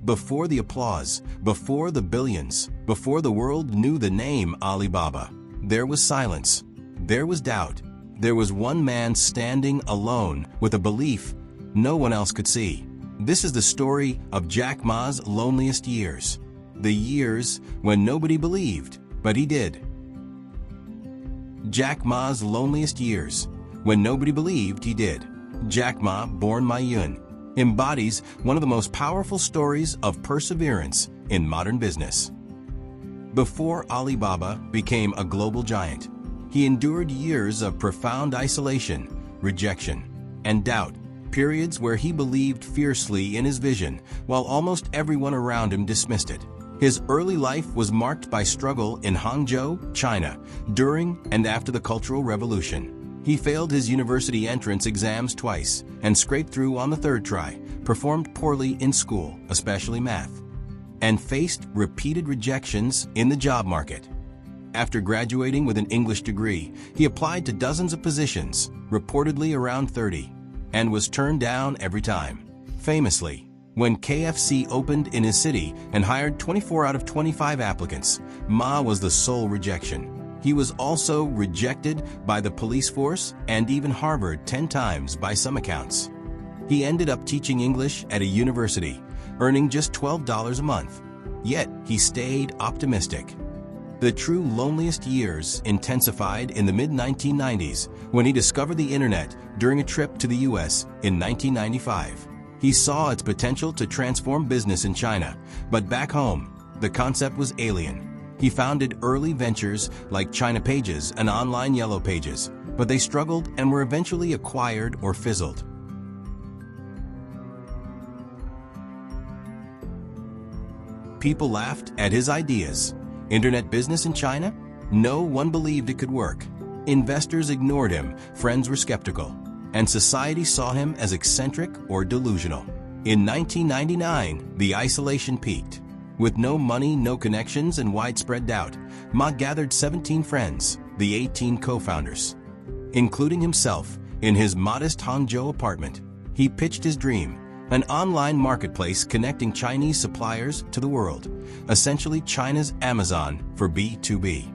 Before the applause, before the billions, before the world knew the name Alibaba, there was silence. There was doubt. There was one man standing alone with a belief no one else could see. This is the story of Jack Ma's loneliest years. The years when nobody believed, but he did. Jack Ma's loneliest years, when nobody believed he did. Jack Ma, born Ma Yun, embodies one of the most powerful stories of perseverance in modern business. Before Alibaba became a global giant, he endured years of profound isolation, rejection, and doubt, periods where he believed fiercely in his vision while almost everyone around him dismissed it. His early life was marked by struggle in Hangzhou, China, during and after the Cultural Revolution. He failed his university entrance exams twice and scraped through on the third try, performed poorly in school, especially math, and faced repeated rejections in the job market. After graduating with an English degree, he applied to dozens of positions, reportedly around 30, and was turned down every time. Famously, when KFC opened in his city and hired 24 out of 25 applicants, Ma was the sole rejection. He was also rejected by the police force and even Harvard 10 times by some accounts. He ended up teaching English at a university, earning just $12 a month. Yet, he stayed optimistic. The true loneliest years intensified in the mid-1990s when he discovered the internet during a trip to the US in 1995. He saw its potential to transform business in China, but back home, the concept was alien. He founded early ventures like China Pages and Online Yellow Pages, but they struggled and were eventually acquired or fizzled. People laughed at his ideas. Internet business in China? No one believed it could work. Investors ignored him, friends were skeptical, and society saw him as eccentric or delusional. In 1999, the isolation peaked. With no money, no connections, and widespread doubt, Ma gathered 17 friends, the 18 co-founders, including himself, in his modest Hangzhou apartment. He pitched his dream, an online marketplace connecting Chinese suppliers to the world, essentially China's Amazon for B2B.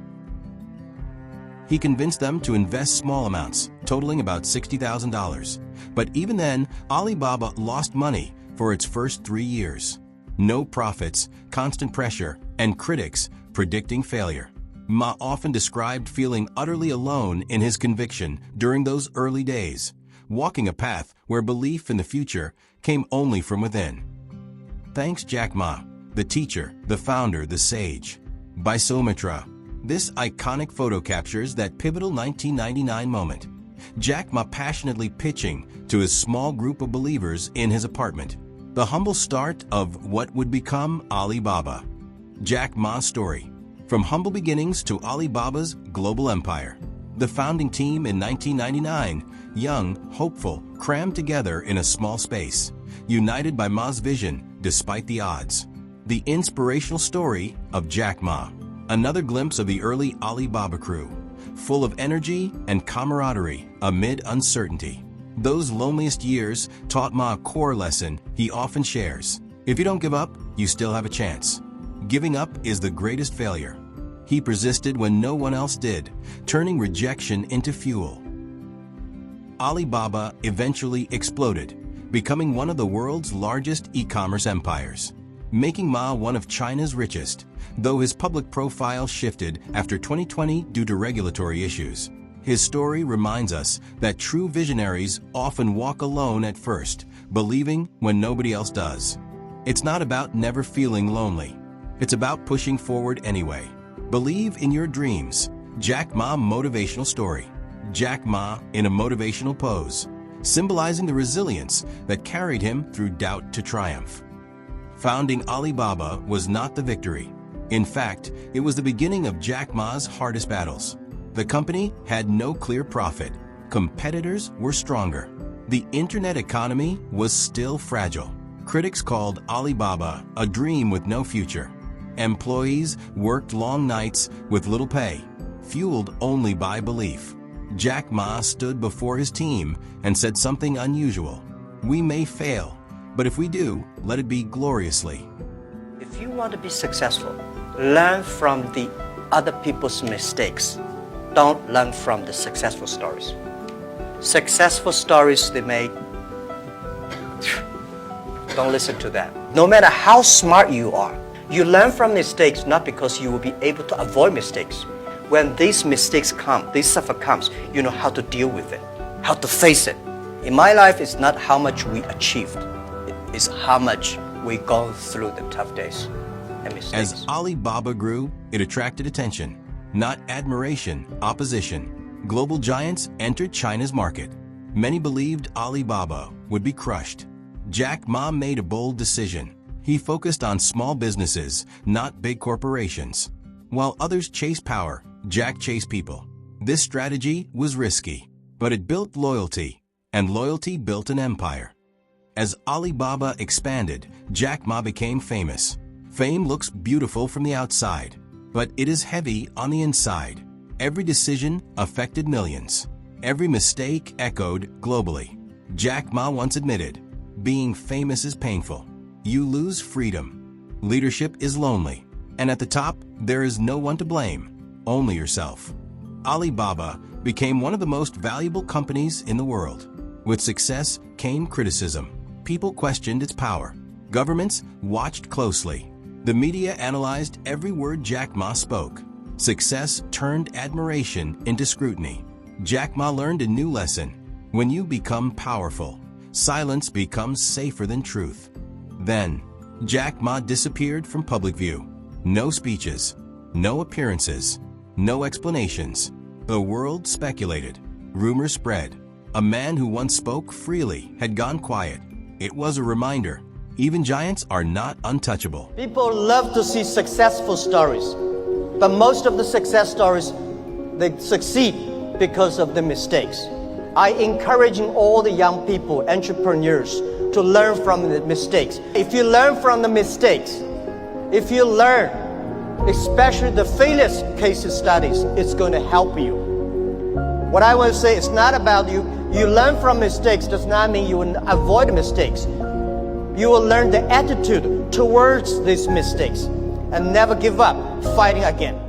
He convinced them to invest small amounts, totaling about $60,000. But even then, Alibaba lost money for its first 3 years. No profits, constant pressure, and critics predicting failure. Ma often described feeling utterly alone in his conviction during those early days, walking a path where belief in the future came only from within. Thanks Jack Ma, the teacher, the founder, the sage. By Sumatra. This iconic photo captures that pivotal 1999 moment. Jack Ma passionately pitching to his small group of believers in his apartment. The humble start of what would become Alibaba. Jack Ma's story. From humble beginnings to Alibaba's global empire. The founding team in 1999, young, hopeful, crammed together in a small space, united by Ma's vision despite the odds. The inspirational story of Jack Ma. Another glimpse of the early Alibaba crew, full of energy and camaraderie amid uncertainty. Those loneliest years taught Ma a core lesson he often shares. If you don't give up, you still have a chance. Giving up is the greatest failure. He persisted when no one else did, turning rejection into fuel. Alibaba eventually exploded, becoming one of the world's largest e-commerce empires, making Ma one of China's richest, though his public profile shifted after 2020 due to regulatory issues. His story reminds us that true visionaries often walk alone at first, believing when nobody else does. It's not about never feeling lonely. It's about pushing forward anyway. Believe in your dreams. Jack Ma motivational story. Jack Ma in a motivational pose, symbolizing the resilience that carried him through doubt to triumph. Founding Alibaba was not the victory. In fact, it was the beginning of Jack Ma's hardest battles. The company had no clear profit. Competitors were stronger. The internet economy was still fragile. Critics called Alibaba a dream with no future. Employees worked long nights with little pay, fueled only by belief. Jack Ma stood before his team and said something unusual. "We may fail, But if we do, let it be gloriously. If you want to be successful, learn from the other people's mistakes. Don't learn from the successful stories. Successful stories they make, don't listen to them. No matter how smart you are, you learn from mistakes not because you will be able to avoid mistakes. When these mistakes come, this suffer comes, you know how to deal with it, how to face it. In my life, it's not how much we achieved. It's how much we go through the tough days and mistakes. As Alibaba grew, it attracted attention, not admiration, opposition. Global giants entered China's market. Many believed Alibaba would be crushed. Jack Ma made a bold decision. He focused on small businesses, not big corporations. While others chased power, Jack chased people. This strategy was risky, but it built loyalty, and loyalty built an empire. As Alibaba expanded, Jack Ma became famous. Fame looks beautiful from the outside, but it is heavy on the inside. Every decision affected millions. Every mistake echoed globally. Jack Ma once admitted, "Being famous is painful. You lose freedom. Leadership is lonely. And at the top, there is no one to blame, only yourself." Alibaba became one of the most valuable companies in the world. With success came criticism. People questioned its power. Governments watched closely. The media analyzed every word Jack Ma spoke. Success turned admiration into scrutiny. Jack Ma learned a new lesson. When you become powerful, silence becomes safer than truth. Then, Jack Ma disappeared from public view. No speeches, no appearances, no explanations. The world speculated. Rumors spread. A man who once spoke freely had gone quiet. It was a reminder. Even giants are not untouchable. People love to see successful stories, but most of the success stories, they succeed because of the mistakes. I encouraging all the young people, entrepreneurs, to learn from the mistakes. If you learn from the mistakes, if you learn, especially the failure case studies, it's going to help you. What I want to say, it's not about you. You learn from mistakes does not mean you will avoid mistakes. You will learn the attitude towards these mistakes and never give up fighting again.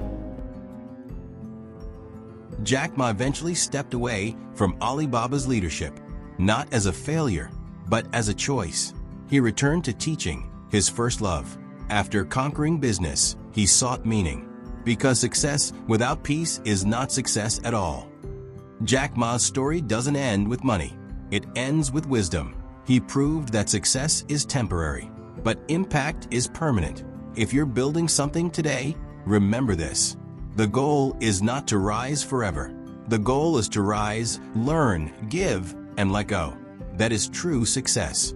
Jack Ma eventually stepped away from Alibaba's leadership, not as a failure, but as a choice. He returned to teaching, his first love. After conquering business, he sought meaning, because success without peace is not success at all. Jack Ma's story doesn't end with money. It ends with wisdom. He proved that success is temporary, but impact is permanent. If you're building something today, remember this. The goal is not to rise forever. The goal is to rise, learn, give, and let go. That is true success.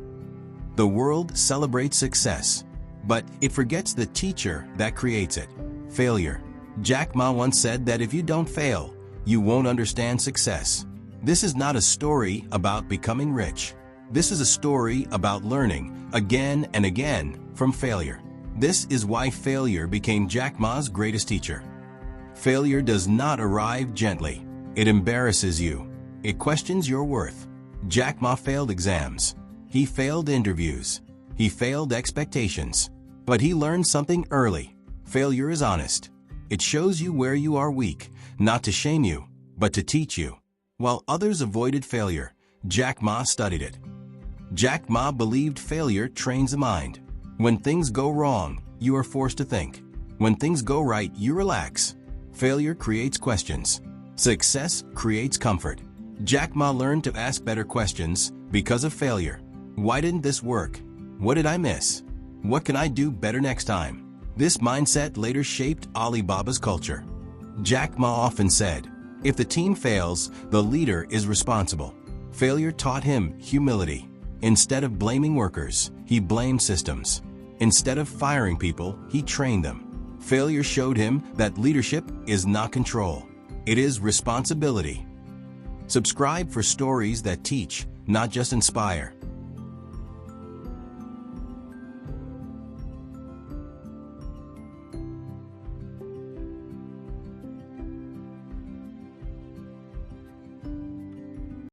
The world celebrates success, but it forgets the teacher that creates it, failure. Jack Ma once said that if you don't fail, you won't understand success. This is not a story about becoming rich. This is a story about learning again and again from failure. This is why failure became Jack Ma's greatest teacher. Failure does not arrive gently. It embarrasses you. It questions your worth. Jack Ma failed exams. He failed interviews. He failed expectations. But he learned something early. Failure is honest. It shows you where you are weak, not to shame you, but to teach you. While others avoided failure, Jack Ma studied it. Jack Ma believed failure trains the mind. When things go wrong, you are forced to think. When things go right, you relax. Failure creates questions. Success creates comfort. Jack Ma learned to ask better questions because of failure. Why didn't this work? What did I miss? What can I do better next time? This mindset later shaped Alibaba's culture. Jack Ma often said, if the team fails, the leader is responsible. Failure taught him humility. Instead of blaming workers, he blamed systems. Instead of firing people, he trained them. Failure showed him that leadership is not control. It is responsibility. Subscribe for stories that teach, not just inspire.